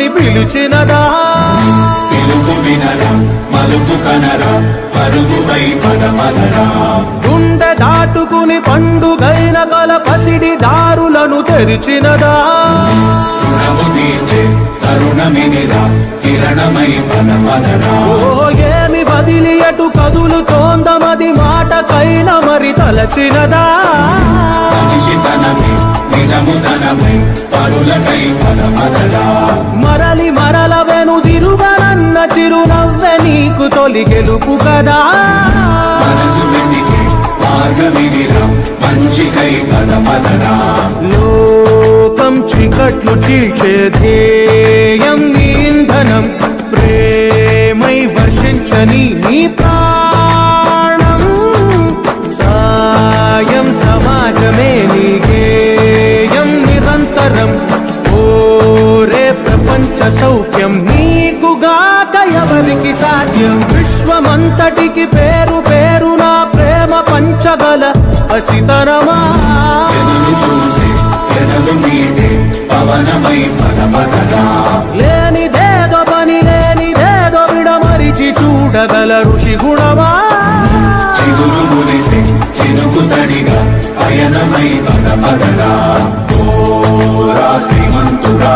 అని పిలిచినదా పిలుపు వినరా మలుపు కనరా పరుగువై పదమదరా గుండె దాటుకుని పండుగైన కల పసిడి దారులను తెరిచినదా రుణము తీర్చే తరుణమినిరా కిరణమై పదమదరా ఏమి వదిలి అటు కదులుతోందమది మాటకైన మరి తలచినదా మనిషితనమే నిజముతనమై పరులకై పదమదరా మరలి మరల వెనుదిరుగనన్న చిరునవ్వె నీకు తొలి గెలుపు కదా మనసు వెతికే మార్గమినిరా మంచికై పదమదరా లోకం చీకట్లు చీల్చే ధ్యేయం నీ ఇంధనం ప్రేమై వర్షించని నీ ప్రాణం సాయం సమాజమే నీ గేయం నిరంతరం ఓరే ప్రపంచ సౌఖ్యం నీకుగాక ఎవరికి సాధ్యం విశ్వమంతటికి పేరు పేరు నా ప్రేమ పంచగల అసితరమా ఎదురు చూసే ఎదలు మీదే పవనమై పదమదరా లేనిదేదో పని లేనిదేదో విడమరిచి చూడగల ఋషి గుణమా చిగురు మురిసే చినుకు తడిగా పయనమై పదమదరా ఓరా శ్రీమంతుడా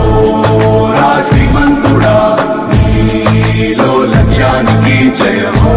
ఓరా శ్రీమంతుడా నీలో లక్ష్యానికి జయమో